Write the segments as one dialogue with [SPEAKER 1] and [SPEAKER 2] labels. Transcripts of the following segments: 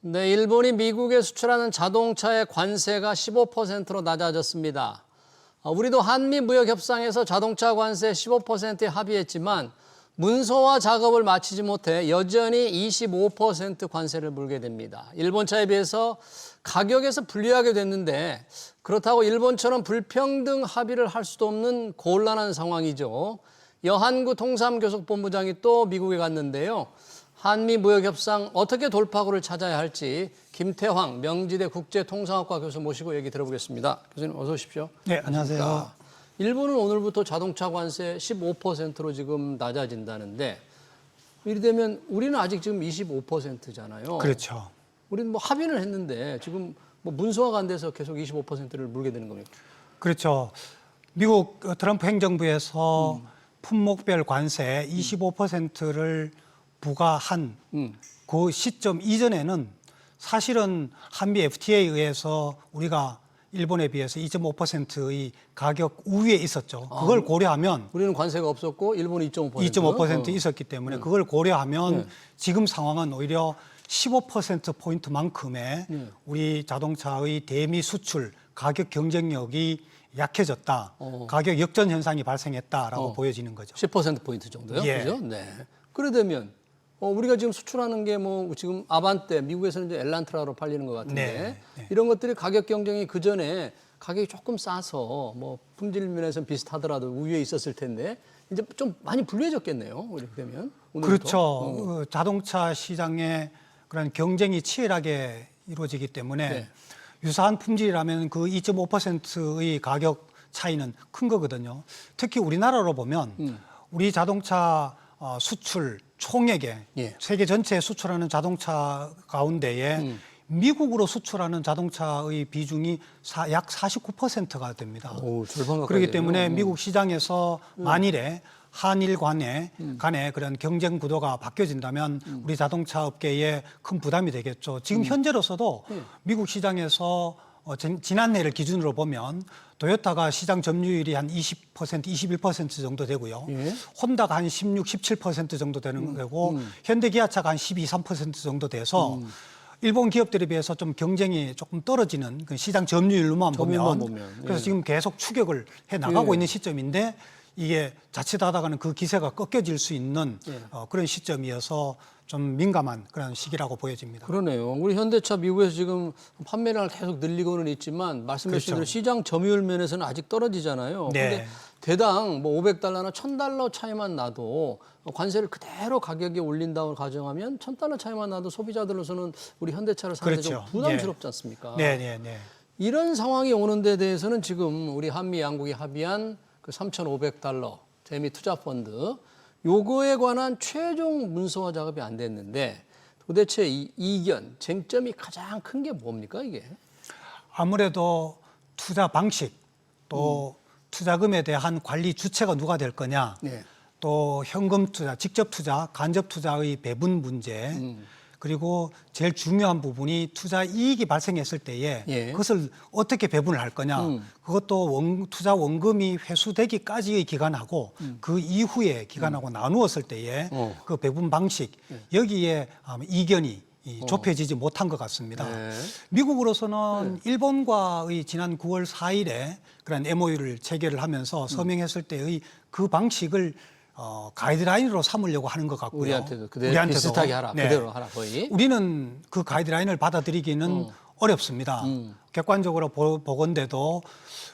[SPEAKER 1] 네, 일본이 미국에 수출하는 자동차의 관세가 15%로 낮아졌습니다. 우리도 한미 무역 협상에서 자동차 관세 15%에 합의했지만 문서화 작업을 마치지 못해 여전히 25% 관세를 물게 됩니다. 일본 차에 비해서 가격에서 불리하게 됐는데 그렇다고 일본처럼 불평등 합의를 할 수도 없는 곤란한 상황이죠. 여한구 통삼교섭본부장이 또 미국에 갔는데요. 한미 무역 협상 어떻게 돌파구를 찾아야 할지 김태황 명지대 국제통상학과 교수 모시고 얘기 들어보겠습니다. 교수님 어서 오십시오.
[SPEAKER 2] 네, 안녕하세요.
[SPEAKER 1] 일본은 오늘부터 자동차 관세 15%로 지금 낮아진다는데 이리 되면 우리는 아직 지금 25%잖아요.
[SPEAKER 2] 그렇죠.
[SPEAKER 1] 우리는 뭐 합의는 했는데 지금 뭐 문서화가 안 돼서 계속 25%를 물게 되는 겁니까?
[SPEAKER 2] 그렇죠. 미국 트럼프 행정부에서 품목별 관세 25%를 부과한 그 시점 이전에는 사실은 한미 FTA에 의해서 우리가 일본에 비해서 2.5%의 가격 우위에 있었죠. 그걸 고려하면
[SPEAKER 1] 우리는 관세가 없었고 일본이 2.5%.
[SPEAKER 2] 2.5% 있었기 때문에 그걸 고려하면 지금 상황은 오히려 15%포인트만큼의 우리 자동차의 대미 수출 가격 경쟁력이 약해졌다. 가격 역전 현상이 발생했다라고 보여지는 거죠.
[SPEAKER 1] 10%포인트 정도요?
[SPEAKER 2] 예.
[SPEAKER 1] 그죠? 네. 그러려면 우리가 지금 수출하는 게 뭐 지금 아반떼, 미국에서는 이제 엘란트라로 팔리는 것 같은데
[SPEAKER 2] 네.
[SPEAKER 1] 이런 것들이 가격 경쟁이 그 전에 가격이 조금 싸서 뭐 품질 면에서는 비슷하더라도 우위에 있었을 텐데 이제 좀 많이 불리해졌겠네요. 이렇게 되면. 오늘부터.
[SPEAKER 2] 그렇죠. 자동차 시장의 그런 경쟁이 치열하게 이루어지기 때문에
[SPEAKER 1] 네.
[SPEAKER 2] 유사한 품질이라면 그 2.5%의 가격 차이는 큰 거거든요. 특히 우리나라로 보면 우리 자동차 수출 총액에 세계 전체에 수출하는 자동차 가운데에 미국으로 수출하는 자동차의 비중이 약 49%가 됩니다.
[SPEAKER 1] 오, 절반 가까이
[SPEAKER 2] 그렇기
[SPEAKER 1] 되네요.
[SPEAKER 2] 때문에 미국 시장에서 만일에 한일 간의 그런 경쟁 구도가 바뀌어진다면 우리 자동차 업계에 큰 부담이 되겠죠. 지금 현재로서도 미국 시장에서 지난해를 기준으로 보면 토요타가 시장 점유율이 한 20%, 21% 정도 되고요. 혼다가 한 16, 17% 정도 되는 거고 현대기아차가 한 12, 3% 정도 돼서 일본 기업들에 비해서 좀 경쟁이 조금 떨어지는 그 시장 점유율로만 보면 그래서 지금 계속 추격을 해 나가고 있는 시점인데 이게 자칫하다가는 그 기세가 꺾여질 수 있는 그런 시점이어서 좀 민감한 그런 시기라고 보여집니다.
[SPEAKER 1] 그러네요. 우리 현대차 미국에서 지금 판매량을 계속 늘리고는 있지만 말씀해 주신 대로 시장 점유율 면에서는 아직 떨어지잖아요. 그런데 대당 뭐 500달러나 1000달러 차이만 나도 관세를 그대로 가격에 올린다고 가정하면 1000달러 차이만 나도 소비자들로서는 우리 현대차를 사는데 좀 부담스럽지 않습니까?
[SPEAKER 2] 네.
[SPEAKER 1] 이런 상황이 오는 데 대해서는 지금 우리 한미 양국이 합의한 그 3,500달러 대미 투자 펀드 요거에 관한 최종 문서화 작업이 안 됐는데 도대체 이 이견, 쟁점이 가장 큰 게 뭡니까 이게?
[SPEAKER 2] 아무래도 투자 방식 또 투자금에 대한 관리 주체가 누가 될 거냐 또 현금 투자, 직접 투자, 간접 투자의 배분 문제 그리고 제일 중요한 부분이 투자 이익이 발생했을 때에 그것을 어떻게 배분을 할 거냐. 그것도 투자 원금이 회수되기까지의 기간하고 그 이후의 기간하고 나누었을 때에 그 배분 방식 여기에 이견이 좁혀지지 못한 것 같습니다. 미국으로서는 일본과의 지난 9월 4일에 그런 MOU를 체결을 하면서 서명했을 때의 그 방식을 가이드라인으로 삼으려고 하는 것 같고요.
[SPEAKER 1] 우리한테도 그대로 비슷하게 하라. 그대로 하라 거의.
[SPEAKER 2] 우리는 그 가이드라인을 받아들이기는 어렵습니다. 객관적으로 보건대도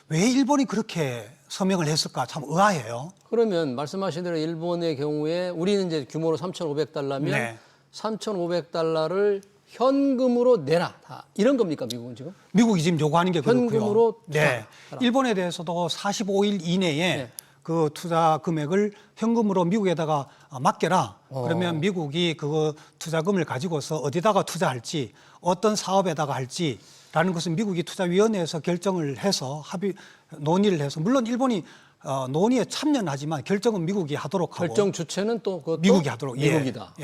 [SPEAKER 2] 왜 일본이 그렇게 서명을 했을까 참 의아해요.
[SPEAKER 1] 그러면 말씀하신 대로 일본의 경우에 우리는 이제 규모로 3,500달러면 3,500달러를 현금으로 내라. 다 이런 겁니까 미국은 지금?
[SPEAKER 2] 미국이 지금 요구하는 게 그렇고요.
[SPEAKER 1] 현금으로
[SPEAKER 2] 일본에 대해서도 45일 이내에 그 투자 금액을 현금으로 미국에다가 맡겨라. 그러면 미국이 그 투자금을 가지고서 어디다가 투자할지 어떤 사업에다가 할지라는 것은 미국이 투자위원회에서 결정을 해서 논의를 해서 물론 일본이 논의에 참여는 하지만 결정은 미국이 하도록 하고
[SPEAKER 1] 결정 주체는 또
[SPEAKER 2] 미국이 하도록
[SPEAKER 1] 미국이다.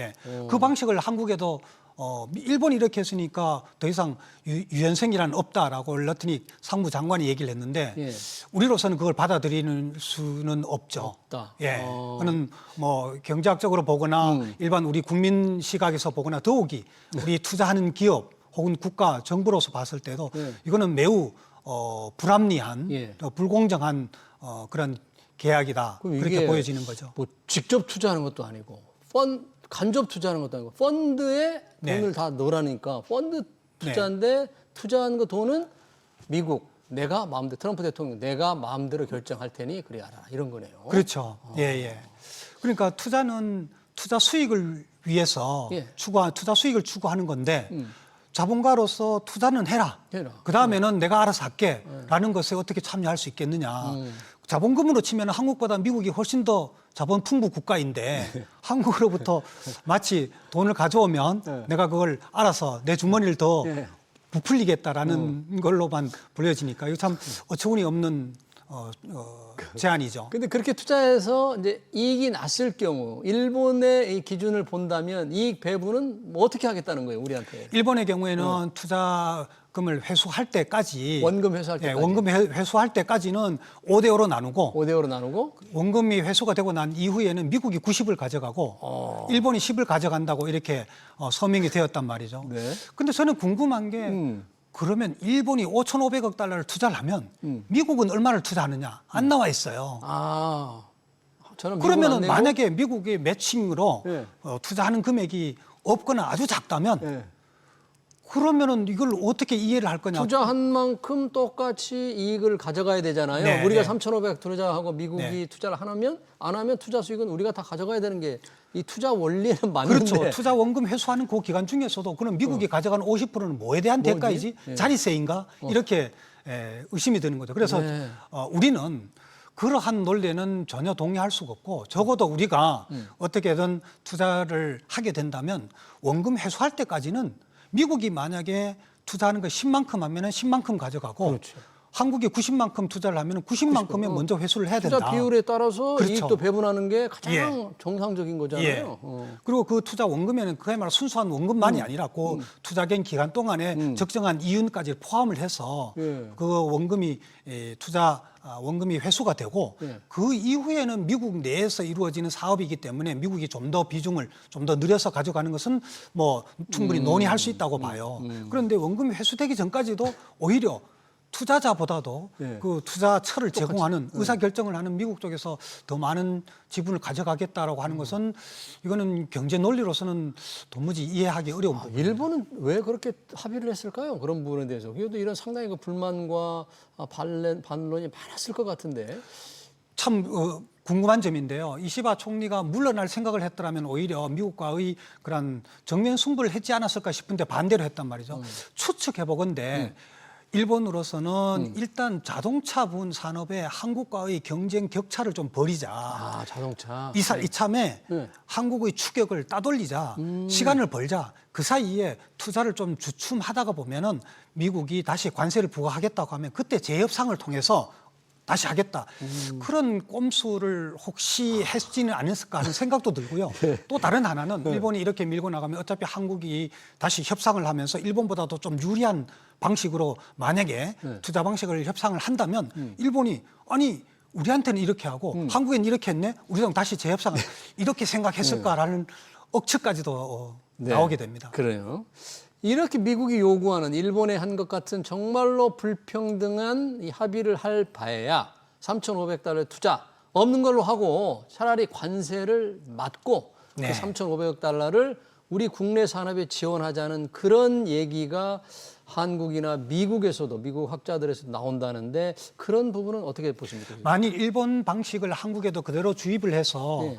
[SPEAKER 2] 그 방식을 한국에도 일본이 이렇게 했으니까 더 이상 유연성이란 없다라고 르트닉 상무장관이 얘기를 했는데 우리로서는 그걸 받아들이는 수는 없죠.
[SPEAKER 1] 없다.
[SPEAKER 2] 그는 뭐 경제학적으로 보거나 일반 우리 국민 시각에서 보거나 더욱이 우리 투자하는 기업 혹은 국가 정부로서 봤을 때도 이거는 매우 불합리한 불공정한 그런 계약이다. 그렇게 보여지는 거죠.
[SPEAKER 1] 뭐 직접 투자하는 것도 아니고 간접 투자하는 것도 아니고 펀드에 돈을 다 넣으라니까 펀드 투자인데 투자한 그 돈은 미국 내가 마음대로 트럼프 대통령 내가 마음대로 결정할 테니 그래 알아 이런 거네요.
[SPEAKER 2] 그렇죠. 예. 그러니까 투자는 투자 수익을 위해서 투자 수익을 추구하는 건데 자본가로서 투자는 해라. 그 다음에는 내가 알아서 할게라는 것에 어떻게 참여할 수 있겠느냐. 자본금으로 치면 한국보다 미국이 훨씬 더 자본 풍부 국가인데 한국으로부터 마치 돈을 가져오면 내가 그걸 알아서 내 주머니를 더 부풀리겠다라는 걸로만 보여지니까 이거 참 어처구니 없는 제안이죠.
[SPEAKER 1] 근데 그렇게 투자해서 이제 이익이 났을 경우 일본의 이 기준을 본다면 이익 배분은 뭐 어떻게 하겠다는 거예요, 우리한테?
[SPEAKER 2] 일본의 경우에는 투자금을 회수할 때까지
[SPEAKER 1] 원금 회수할 때까지
[SPEAKER 2] 원금 회수할 때까지는 5대5로 나누고
[SPEAKER 1] 5대5로 나누고
[SPEAKER 2] 원금이 회수가 되고 난 이후에는 미국이 90을 가져가고 일본이 10을 가져간다고 이렇게 서명이 되었단 말이죠. 근데 저는 궁금한 게 그러면 일본이 5,500억 달러를 투자를 하면 미국은 얼마를 투자하느냐 안 나와 있어요.
[SPEAKER 1] 저는
[SPEAKER 2] 그러면은 만약에 미국이 매칭으로 투자하는 금액이 없거나 아주 작다면 그러면은 이걸 어떻게 이해를 할 거냐?
[SPEAKER 1] 투자한 만큼 똑같이 이익을 가져가야 되잖아요. 우리가 3,500 투자하고 미국이 투자를 안 하면 투자 수익은 우리가 다 가져가야 되는 게 이 투자 원리는 맞는데.
[SPEAKER 2] 그렇죠. 투자 원금 회수하는 그 기간 중에서도 그럼 미국이 가져가는 50%는 뭐에 대한 대가이지? 자리세인가? 이렇게 의심이 드는 거죠. 그래서 우리는 그러한 논리는 전혀 동의할 수가 없고 적어도 우리가 어떻게든 투자를 하게 된다면 원금 회수할 때까지는 미국이 만약에 투자하는 거 10만큼 하면은 10만큼 가져가고 한국이 90만큼 투자를 하면 90만큼에 먼저 회수를 해야 된다.
[SPEAKER 1] 투자 비율에 따라서 이익도 배분하는 게 가장 정상적인 거잖아요.
[SPEAKER 2] 그리고 그 투자 원금에는 그야말로 순수한 원금만이 아니라 그 투자된 기간 동안에 적정한 이윤까지 포함을 해서 그 원금이 원금이 회수가 되고 그 이후에는 미국 내에서 이루어지는 사업이기 때문에 미국이 좀 더 비중을 좀 더 늘려서 가져가는 것은 뭐 충분히 논의할 수 있다고 봐요. 그런데 원금이 회수되기 전까지도 오히려 투자자보다도 그 투자처를 제공하는 의사결정을 하는 미국 쪽에서 더 많은 지분을 가져가겠다라고 하는 것은 이거는 경제 논리로서는 도무지 이해하기 어려운 부분이에요.
[SPEAKER 1] 일본은 왜 그렇게 합의를 했을까요? 그런 부분에 대해서. 그래도 이런 상당히 그 불만과 반론이 많았을 것 같은데.
[SPEAKER 2] 참 궁금한 점인데요. 이시바 총리가 물러날 생각을 했더라면 오히려 미국과의 그런 정면 승부를 했지 않았을까 싶은데 반대로 했단 말이죠. 추측해보건대 일본으로서는 일단 자동차 분 산업에 한국과의 경쟁 격차를 좀 벌이자.
[SPEAKER 1] 자동차.
[SPEAKER 2] 이참에 한국의 추격을 따돌리자. 시간을 벌자. 그 사이에 투자를 좀 주춤하다가 보면은 미국이 다시 관세를 부과하겠다고 하면 그때 재협상을 통해서 다시 하겠다. 그런 꼼수를 혹시 했지는 않았을까 하는 생각도 들고요. 또 다른 하나는 일본이 이렇게 밀고 나가면 어차피 한국이 다시 협상을 하면서 일본보다도 좀 유리한 방식으로 만약에 투자 방식을 협상을 한다면 일본이 아니 우리한테는 이렇게 하고 한국엔 이렇게 했네. 우리랑 다시 재협상을 이렇게 생각했을까라는 억측까지도 나오게 됩니다.
[SPEAKER 1] 그래요. 이렇게 미국이 요구하는 일본의 한 것 같은 정말로 불평등한 이 합의를 할 바에야 3,500달러 투자 없는 걸로 하고 차라리 관세를 맞고 그 3,500억 달러를 우리 국내 산업에 지원하자는 그런 얘기가 한국이나 미국에서도 미국 학자들에서도 나온다는데 그런 부분은 어떻게 보십니까?
[SPEAKER 2] 만일 일본 방식을 한국에도 그대로 주입을 해서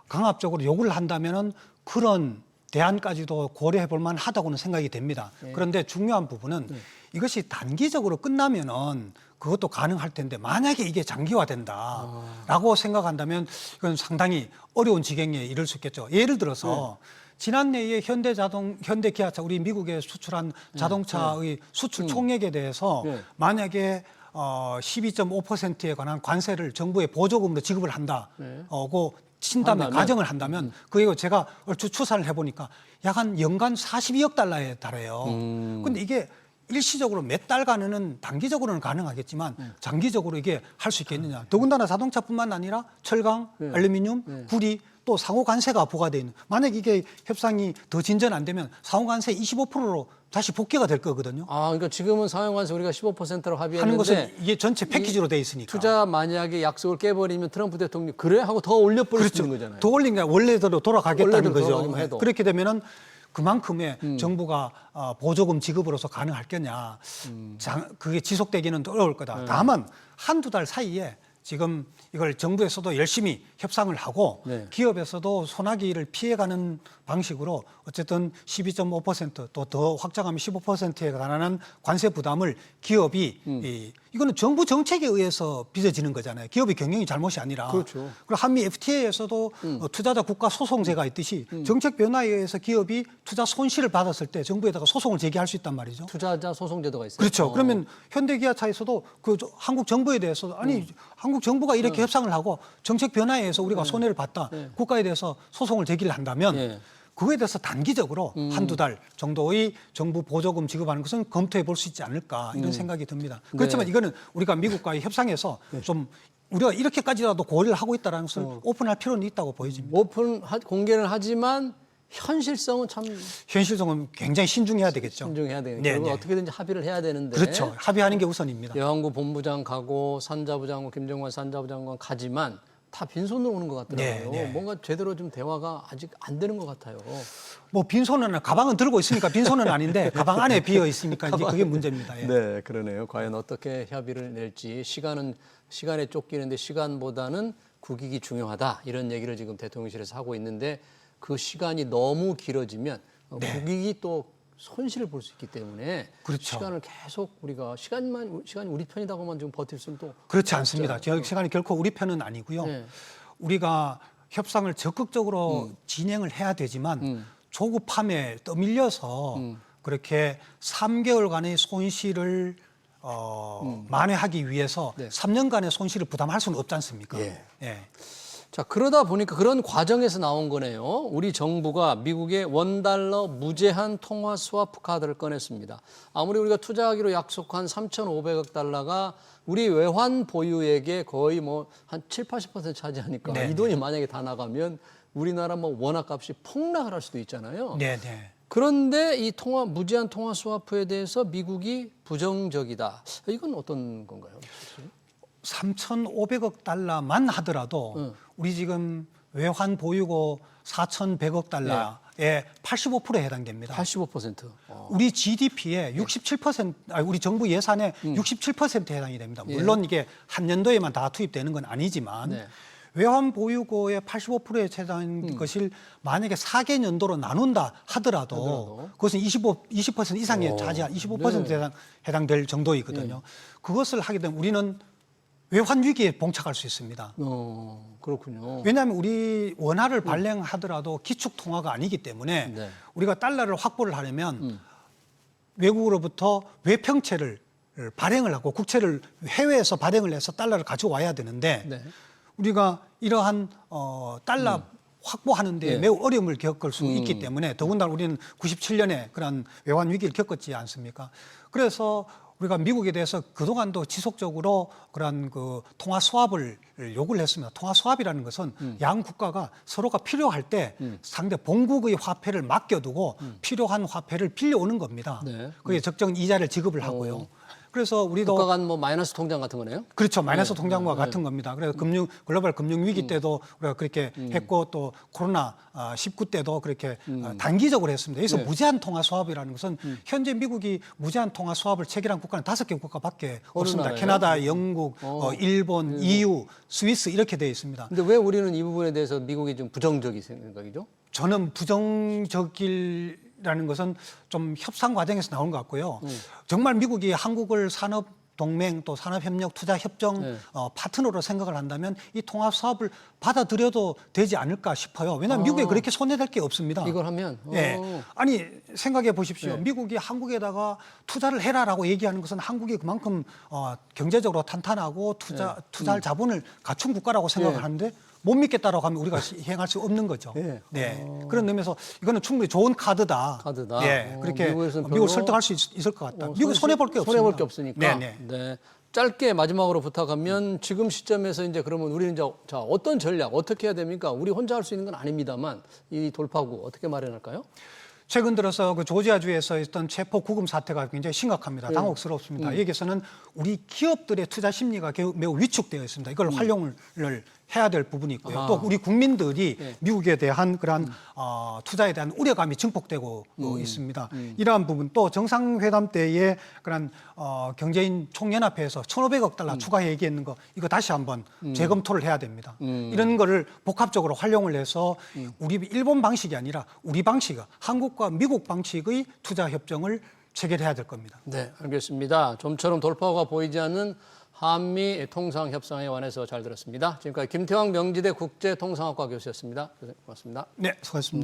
[SPEAKER 2] 강압적으로 요구를 한다면은 그런 대안까지도 고려해 볼 만하다고는 생각이 됩니다. 그런데 중요한 부분은 이것이 단기적으로 끝나면은 그것도 가능할 텐데 만약에 이게 장기화된다라고 생각한다면 이건 상당히 어려운 지경에 이를 수 있겠죠. 예를 들어서 지난해에 현대기아차 우리 미국에 수출한 자동차의 수출 총액에 대해서 만약에 12.5%에 관한 관세를 정부의 보조금으로 지급을 한다고 친다면 가정을 한다면 그게 제가 얼추 추산을 해보니까 약 한 연간 42억 달러에 달해요. 근데 이게 일시적으로 몇 달간은 단기적으로는 가능하겠지만 장기적으로 이게 할 수 있겠느냐. 더군다나 자동차뿐만 아니라 철강, 알루미늄, 구리 또 상호 관세가 부과돼 있는. 만약 이게 협상이 더 진전 안 되면 상호 관세 25%로 다시 복귀가 될 거거든요.
[SPEAKER 1] 아, 그러니까 지금은 상호 관세 우리가 15%로 합의했는데
[SPEAKER 2] 하는 것은 이게 전체 패키지로 돼 있으니까.
[SPEAKER 1] 투자 만약에 약속을 깨버리면 트럼프 대통령이 그래 하고 더 올려버릴 수 있는 거잖아요.
[SPEAKER 2] 더 올린 게 원래대로 돌아가겠다는
[SPEAKER 1] 원래대로
[SPEAKER 2] 거죠.
[SPEAKER 1] 돌아가기만 해도.
[SPEAKER 2] 그렇게 되면은 그만큼의 정부가 보조금 지급으로서 가능할 거냐. 그게 지속되기는 어려울 거다. 다만 한두 달 사이에 지금 이걸 정부에서도 열심히 협상을 하고
[SPEAKER 1] 네.
[SPEAKER 2] 기업에서도 소나기를 피해가는 방식으로 어쨌든 12.5% 또 더 확장하면 15%에 관한 관세 부담을 기업이 이거는 정부 정책에 의해서 빚어지는 거잖아요. 기업의 경영이 잘못이 아니라.
[SPEAKER 1] 그렇죠.
[SPEAKER 2] 그리고 한미 FTA에서도 투자자 국가 소송제가 있듯이 정책 변화에 의해서 기업이 투자 손실을 받았을 때 정부에다가 소송을 제기할 수 있단 말이죠.
[SPEAKER 1] 투자자 소송 제도가 있어요.
[SPEAKER 2] 그렇죠. 그러면 현대기아차에서도 그 한국 정부에 대해서 아니 한국 정부가 이렇게 협상을 하고 정책 변화에 의해서 우리가 손해를 봤다. 국가에 대해서 소송을 제기를 한다면
[SPEAKER 1] 예.
[SPEAKER 2] 그거에 대해서 단기적으로 한두 달 정도의 정부 보조금 지급하는 것은 검토해 볼 수 있지 않을까 이런 생각이 듭니다. 그렇지만 이거는 우리가 미국과의 협상에서 좀 우리가 이렇게까지라도 고려를 하고 있다는 것을 오픈할 필요는 있다고 보여집니다.
[SPEAKER 1] 공개는 하지만 현실성은 참
[SPEAKER 2] 현실성은 굉장히 신중해야 되겠죠.
[SPEAKER 1] 신중해야 되는
[SPEAKER 2] 네,
[SPEAKER 1] 결국
[SPEAKER 2] 네.
[SPEAKER 1] 어떻게든지 합의를 해야 되는데
[SPEAKER 2] 그렇죠. 합의하는 게 우선입니다.
[SPEAKER 1] 여한구 본부장 가고 산자부 장관 김정관 산자부 장관 가지만 다 빈손으로 오는 것 같더라고요.
[SPEAKER 2] 네, 네.
[SPEAKER 1] 뭔가 제대로 좀 대화가 아직 안 되는 것 같아요.
[SPEAKER 2] 뭐 빈손은 가방은 들고 있으니까 빈손은 아닌데 가방 안에 비어 있으니까 이제 그게 문제입니다. 예.
[SPEAKER 1] 네, 그러네요. 과연 어떻게 협의를 낼지 시간에 쫓기는데 시간보다는 국익이 중요하다 이런 얘기를 지금 대통령실에서 하고 있는데 그 시간이 너무 길어지면 국익이 또 손실을 볼 수 있기 때문에
[SPEAKER 2] 그렇죠.
[SPEAKER 1] 시간을 계속 우리가 시간이 우리 편이다고만 좀 버틸 수는 또
[SPEAKER 2] 그렇지 않습니다. 저 시간이 결코 우리 편은 아니고요.
[SPEAKER 1] 네.
[SPEAKER 2] 우리가 협상을 적극적으로 진행을 해야 되지만 조급함에 떠밀려서 그렇게 3개월간의 손실을 만회하기 위해서 3년간의 손실을 부담할 수는 없지 않습니까?
[SPEAKER 1] 예.
[SPEAKER 2] 예.
[SPEAKER 1] 자, 그러다 보니까 그런 과정에서 나온 거네요. 우리 정부가 미국의 $1 무제한 통화 스와프 카드를 꺼냈습니다. 아무리 우리가 투자하기로 약속한 3,500억 달러가 우리 외환 보유액의 거의 뭐 한 7~80% 차지하니까
[SPEAKER 2] 네,
[SPEAKER 1] 이 돈이 만약에 다 나가면 우리나라 뭐 원화값이 폭락을 할 수도 있잖아요.
[SPEAKER 2] 네, 네.
[SPEAKER 1] 그런데 이 무제한 통화 스와프에 대해서 미국이 부정적이다. 이건 어떤 건가요?
[SPEAKER 2] 3,500억 달러만 하더라도 우리 지금 외환 보유고 4,100억 달러의 85%에 해당됩니다.
[SPEAKER 1] 85%.
[SPEAKER 2] 우리 GDP의 67%, 우리 정부 예산의 67%에 해당이 됩니다. 물론 이게 한 년도에만 다 투입되는 건 아니지만
[SPEAKER 1] 네.
[SPEAKER 2] 외환 보유고의 85%에 해당한 것을 만약에 4개년도로 나눈다 하더라도 그것은 20% 이상에 차지한 25%에 해당될 정도이거든요. 그것을 하게 되면 우리는 외환 위기에 봉착할 수 있습니다.
[SPEAKER 1] 그렇군요.
[SPEAKER 2] 왜냐하면 우리 원화를 발행하더라도 기축 통화가 아니기 때문에
[SPEAKER 1] 네.
[SPEAKER 2] 우리가 달러를 확보를 하려면 외국으로부터 외평채를 발행을 하고 국채를 해외에서 발행을 해서 달러를 가지고 와야 되는데
[SPEAKER 1] 네.
[SPEAKER 2] 우리가 이러한 달러 확보하는 데
[SPEAKER 1] 네.
[SPEAKER 2] 매우 어려움을 겪을 수 있기 때문에 더군다나 우리는 97년에 그런 외환 위기를 겪었지 않습니까? 그래서 우리가 미국에 대해서 그동안도 지속적으로 그런 그 통화 스왑을 요구를 했습니다. 통화 스왑이라는 것은 양 국가가 서로가 필요할 때 상대 본국의 화폐를 맡겨두고 필요한 화폐를 빌려오는 겁니다.
[SPEAKER 1] 네.
[SPEAKER 2] 그게 적정 이자를 지급을 하고요. 그래서 우리도
[SPEAKER 1] 국가 간 뭐 마이너스 통장 같은 거네요.
[SPEAKER 2] 그렇죠. 마이너스 통장과 같은 겁니다. 그래서 글로벌 금융 위기 때도 우리가 그렇게 했고 또 코로나 19 때도 그렇게 단기적으로 했습니다. 여기서 무제한 통화 스왑이라는 것은 현재 미국이 무제한 통화 스왑을 체결한 국가는 5개 국가밖에 없습니다.
[SPEAKER 1] 나라예요?
[SPEAKER 2] 캐나다, 영국, 일본, EU, 스위스 이렇게 되어 있습니다.
[SPEAKER 1] 근데 왜 우리는 이 부분에 대해서 미국이 좀 부정적인 생각이죠?
[SPEAKER 2] 저는 부정적이라는 것은 좀 협상 과정에서 나온 것 같고요. 정말 미국이 한국을 산업 동맹 또 산업협력 투자협정 파트너로 생각을 한다면 이 통합 사업을 받아들여도 되지 않을까 싶어요. 왜냐하면 미국에 그렇게 손해될 게 없습니다.
[SPEAKER 1] 이걸 하면?
[SPEAKER 2] 예. 아니 생각해 보십시오. 미국이 한국에다가 투자를 해라라고 얘기하는 것은 한국이 그만큼 경제적으로 탄탄하고 투자할 자본을 갖춘 국가라고 생각을 하는데 못 믿겠다라고 하면 우리가 시행할 수 없는 거죠. 네. 그런 의미에서 이거는 충분히 좋은 카드다. 예. 그렇게 미국을 설득할 수 있을 것 같다. 미국은 손해 볼 게 없습니다.
[SPEAKER 1] 손해 볼 게 없으니까.
[SPEAKER 2] 네.
[SPEAKER 1] 네. 짧게 마지막으로 부탁하면 지금 시점에서 이제 그러면 우리는 이제 자, 어떤 전략 어떻게 해야 됩니까? 우리 혼자 할 수 있는 건 아닙니다만 이 돌파구 어떻게 마련할까요?
[SPEAKER 2] 최근 들어서 그 조지아주에서 있던 체포 구금 사태가 굉장히 심각합니다. 당혹스럽습니다. 여기서는 우리 기업들의 투자 심리가 매우 위축되어 있습니다. 이걸 활용을 해야 될 부분이 있고요. 또 우리 국민들이 미국에 대한 그러한 투자에 대한 우려감이 증폭되고 있습니다. 이러한 부분 또 정상회담 때에 그런 경제인 총연합회에서 1,500억 달러 추가 얘기했는 거 이거 다시 한번 재검토를 해야 됩니다. 이런 거를 복합적으로 활용을 해서 우리 일본 방식이 아니라 우리 방식, 한국과 미국 방식의 투자 협정을 체결해야 될 겁니다.
[SPEAKER 1] 네, 알겠습니다. 좀처럼 돌파구가 보이지 않는 한미 통상 협상에 관해서 잘 들었습니다. 지금까지 김태왕 명지대 국제통상학과 교수였습니다. 고맙습니다.
[SPEAKER 2] 네, 수고하셨습니다.